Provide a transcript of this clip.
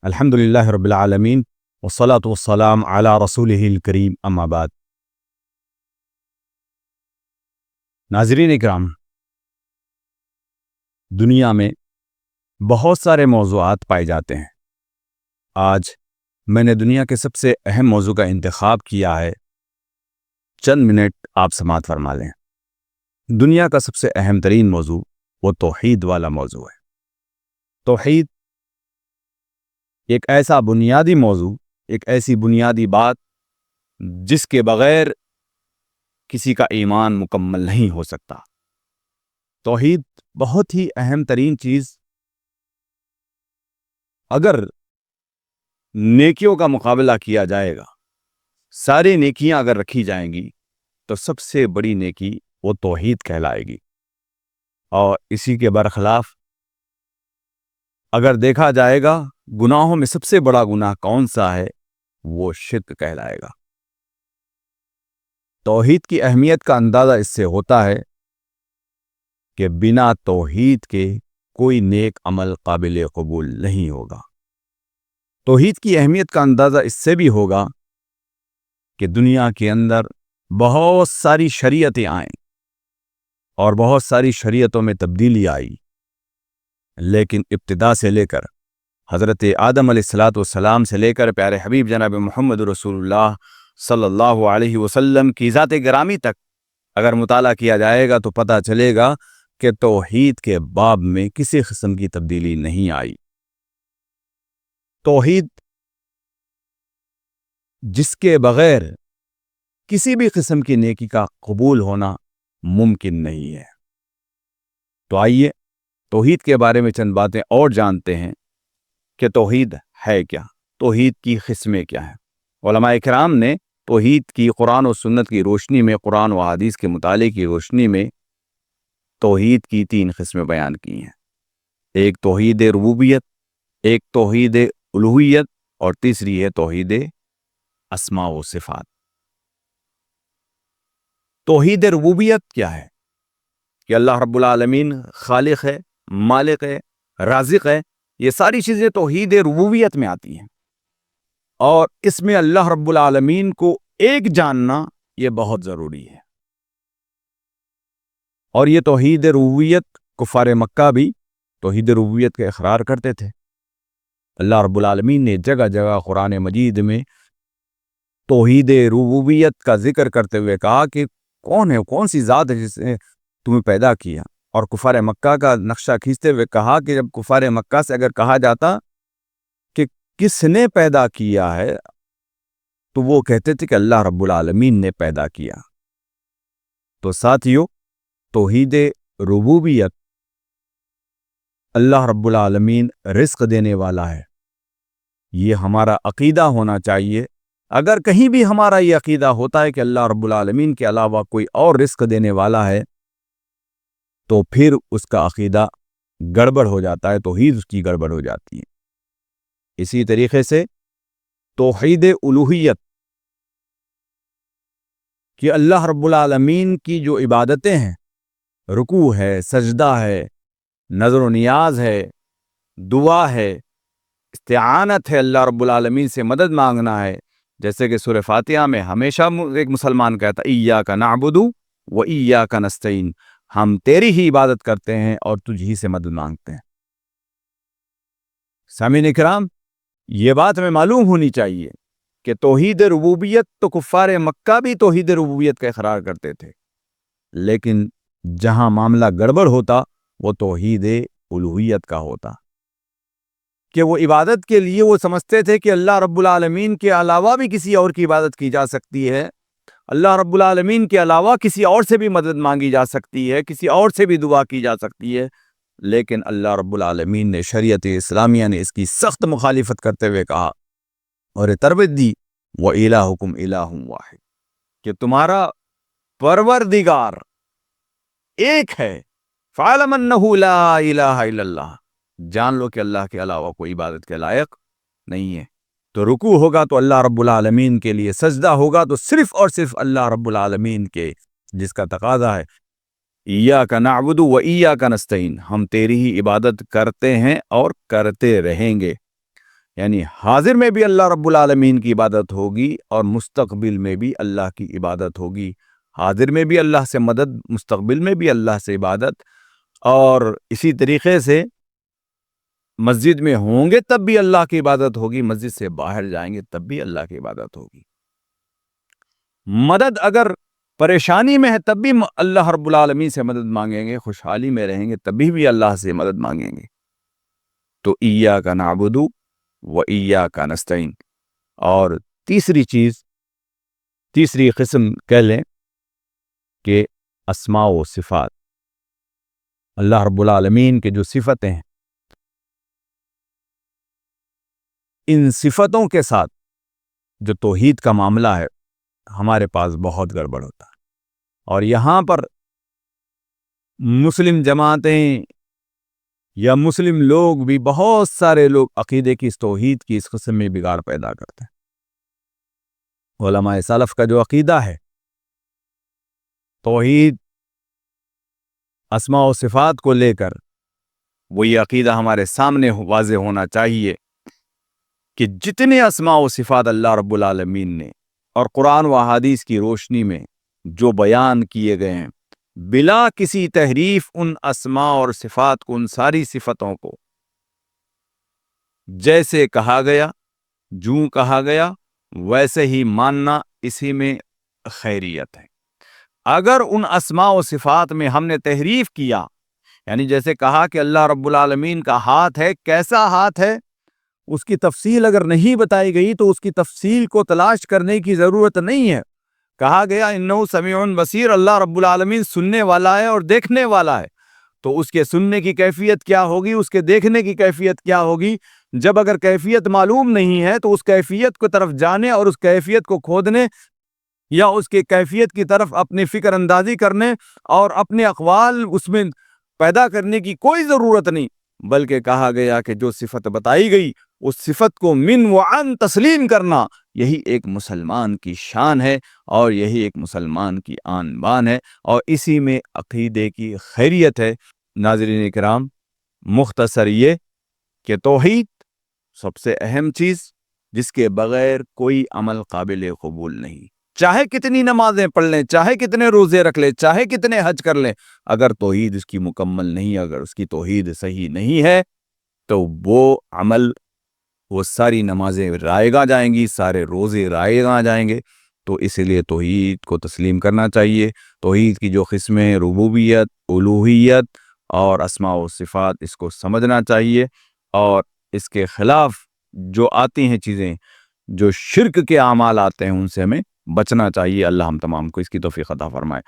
الحمد للہ رب العالمین والصلاة والسلام علی رسولہ الکریم اما بعد۔ ناظرین اکرام، دنیا میں بہت سارے موضوعات پائے جاتے ہیں۔ آج میں نے دنیا کے سب سے اہم موضوع کا انتخاب کیا ہے، چند منٹ آپ سماعت فرما لیں۔ دنیا کا سب سے اہم ترین موضوع وہ توحید والا موضوع ہے۔ توحید ایک ایسا بنیادی موضوع، ایک ایسی بنیادی بات جس کے بغیر کسی کا ایمان مکمل نہیں ہو سکتا۔ توحید بہت ہی اہم ترین چیز، اگر نیکیوں کا مقابلہ کیا جائے گا، ساری نیکیاں اگر رکھی جائیں گی تو سب سے بڑی نیکی وہ توحید کہلائے گی، اور اسی کے برخلاف اگر دیکھا جائے گا گناہوں میں سب سے بڑا گناہ کون سا ہے، وہ شرک کہلائے گا۔ توحید کی اہمیت کا اندازہ اس سے ہوتا ہے کہ بنا توحید کے کوئی نیک عمل قابل قبول نہیں ہوگا۔ توحید کی اہمیت کا اندازہ اس سے بھی ہوگا کہ دنیا کے اندر بہت ساری شریعتیں آئیں اور بہت ساری شریعتوں میں تبدیلی آئی، لیکن ابتدا سے لے کر حضرت آدم علیہ السلام سے لے کر پیارے حبیب جناب محمد رسول اللہ صلی اللہ علیہ وسلم کی ذات گرامی تک اگر مطالعہ کیا جائے گا تو پتہ چلے گا کہ توحید کے باب میں کسی قسم کی تبدیلی نہیں آئی۔ توحید جس کے بغیر کسی بھی قسم کی نیکی کا قبول ہونا ممکن نہیں ہے۔ تو آئیے توحید کے بارے میں چند باتیں اور جانتے ہیں کہ توحید ہے کیا، توحید کی قسمیں کیا ہیں۔ علماء کرام نے توحید کی قرآن و سنت کی روشنی میں، قرآن و حدیث کے مطالعے کی روشنی میں توحید کی 3 قسمیں بیان کی ہیں۔ ایک توحید ربوبیت، ایک توحید الوہیت، اور تیسری ہے توحید اسماء و صفات۔ توحید ربوبیت کیا ہے؟ کہ اللہ رب العالمین خالق ہے، مالک ہے، رازق ہے، یہ ساری چیزیں توحید ربوبیت میں آتی ہیں، اور اس میں اللہ رب العالمین کو ایک جاننا یہ بہت ضروری ہے۔ اور یہ توحید ربوبیت کفار مکہ بھی توحید ربوبیت کا اقرار کرتے تھے۔ اللہ رب العالمین نے جگہ جگہ قرآن مجید میں توحید ربوبیت کا ذکر کرتے ہوئے کہا کہ کون سی ذات ہے جس نے تمہیں پیدا کیا، اور کفار مکہ کا نقشہ کھینچتے ہوئے کہا کہ جب کفار مکہ سے اگر کہا جاتا کہ کس نے پیدا کیا ہے تو وہ کہتے تھے کہ اللہ رب العالمین نے پیدا کیا۔ تو ساتھیو، توحید ربوبیت، اللہ رب العالمین رزق دینے والا ہے، یہ ہمارا عقیدہ ہونا چاہیے۔ اگر کہیں بھی ہمارا یہ عقیدہ ہوتا ہے کہ اللہ رب العالمین کے علاوہ کوئی اور رزق دینے والا ہے تو پھر اس کا عقیدہ گڑبڑ ہو جاتا ہے، توحید اس کی گڑبڑ ہو جاتی ہے۔ اسی طریقے سے توحید الوہیت کہ اللہ رب العالمین کی جو عبادتیں ہیں، رکوع ہے، سجدہ ہے، نظر و نیاز ہے، دعا ہے، استعانت ہے، اللہ رب العالمین سے مدد مانگنا ہے، جیسے کہ سورہ فاتحہ میں ہمیشہ ایک مسلمان کہتا ایاک نعبد و ایاک نستعین، ہم تیری ہی عبادت کرتے ہیں اور تجھ ہی سے مدد مانگتے ہیں۔ سامعین اکرام، یہ بات ہمیں معلوم ہونی چاہیے کہ توحید ربوبیت تو کفار مکہ بھی توحید ربوبیت کا اقرار کرتے تھے، لیکن جہاں معاملہ گڑبڑ ہوتا وہ توحید الوہیت کا ہوتا، کہ وہ عبادت کے لیے وہ سمجھتے تھے کہ اللہ رب العالمین کے علاوہ بھی کسی اور کی عبادت کی جا سکتی ہے، اللہ رب العالمین کے علاوہ کسی اور سے بھی مدد مانگی جا سکتی ہے، کسی اور سے بھی دعا کی جا سکتی ہے، لیکن اللہ رب العالمین نے، شریعت اسلامیہ نے اس کی سخت مخالفت کرتے ہوئے کہا اور تربیت دی وَإِلَٰهُكُمْ إِلَٰهٌ وَاحِدٌ، کہ تمہارا پروردگار ایک ہے، فَاعْلَمْ أَنَّهُ لَا إِلَٰهَ إِلَّا اللَّهُ، جان لو کہ اللہ کے علاوہ کوئی عبادت کے لائق نہیں ہے۔ تو رکوع ہوگا تو اللہ رب العالمین کے لیے، سجدہ ہوگا تو صرف اور صرف اللہ رب العالمین کے، جس کا تقاضا ہے ایاک نعبد و ایاک نستعین، ہم تیری ہی عبادت کرتے ہیں اور کرتے رہیں گے۔ یعنی حاضر میں بھی اللہ رب العالمین کی عبادت ہوگی اور مستقبل میں بھی اللہ کی عبادت ہوگی. حاضر میں بھی اللہ سے مدد، مستقبل میں بھی اللہ سے عبادت. اور اسی طریقے سے مسجد میں ہوں گے تب بھی اللہ کی عبادت ہوگی، مسجد سے باہر جائیں گے تب بھی اللہ کی عبادت ہوگی. مدد اگر پریشانی میں ہے تب بھی اللہ رب العالمین سے مدد مانگیں گے، خوشحالی میں رہیں گے تب بھی اللہ سے مدد مانگیں گے. تو ایاک نعبد و ایاک نستعین. اور تیسری چیز، تیسری قسم کہہ لیں کہ اسماء و صفات، اللہ رب العالمین کے جو صفتیں ہیں، ان صفتوں کے ساتھ جو توحید کا معاملہ ہے ہمارے پاس بہت گڑبڑ ہوتا ہے. اور یہاں پر مسلم جماعتیں یا مسلم لوگ بھی، بہت سارے لوگ عقیدے کی، اس توحید کی اس قسم میں بگاڑ پیدا کرتے ہیں. علماء سلف کا جو عقیدہ ہے توحید اسماء و صفات کو لے کر، وہ یہ عقیدہ ہمارے سامنے واضح ہونا چاہیے کہ جتنے اسماء و صفات اللہ رب العالمین نے اور قرآن و احادیث کی روشنی میں جو بیان کیے گئے ہیں، بلا کسی تحریف ان اسماء اور صفات کو، ان ساری صفتوں کو جیسے کہا گیا، جوں کہا گیا ویسے ہی ماننا، اسی میں خیریت ہے. اگر ان اسماء و صفات میں ہم نے تحریف کیا، یعنی جیسے کہا کہ اللہ رب العالمین کا ہاتھ ہے، کیسا ہاتھ ہے اس کی تفصیل اگر نہیں بتائی گئی تو اس کی تفصیل کو تلاش کرنے کی ضرورت نہیں ہے. کہا گیا انہ سمیع بصیر، اللہ رب العالمین سننے والا ہے اور دیکھنے والا ہے. تو اس کے سننے کی کیفیت کیا ہوگی، اس کے دیکھنے کی کیفیت کیا ہوگی؟ جب اگر کیفیت معلوم نہیں ہے تو اس کیفیت کو طرف جانے اور اس کیفیت کو کھودنے یا اس کے کیفیت کی طرف اپنی فکر اندازی کرنے اور اپنے اقوال اس میں پیدا کرنے کی کوئی ضرورت نہیں. بلکہ کہا گیا کہ جو صفت بتائی گئی اس صفت کو من و عن تسلیم کرنا، یہی ایک مسلمان کی شان ہے اور یہی ایک مسلمان کی آن بان ہے، اور اسی میں عقیدے کی خیریت ہے. ناظرین کرام، مختصر یہ کہ توحید سب سے اہم چیز جس کے بغیر کوئی عمل قابل قبول نہیں. چاہے کتنی نمازیں پڑھ لیں، چاہے کتنے روزے رکھ لیں، چاہے کتنے حج کر لیں، اگر توحید اس کی مکمل نہیں، اگر اس کی توحید صحیح نہیں ہے تو وہ عمل، وہ ساری نمازیں رائگاں جائیں گی، سارے روزے رائگاں جائیں گے. تو اس لیے توحید کو تسلیم کرنا چاہیے. توحید کی جو قسمیں، ربوبیت، الوہیت اور اسماء و صفات، اس کو سمجھنا چاہیے. اور اس کے خلاف جو آتی ہیں چیزیں، جو شرک کے اعمال آتے ہیں، ان سے ہمیں بچنا چاہیے. اللہ ہم تمام کو اس کی توفیق عطا فرمائے.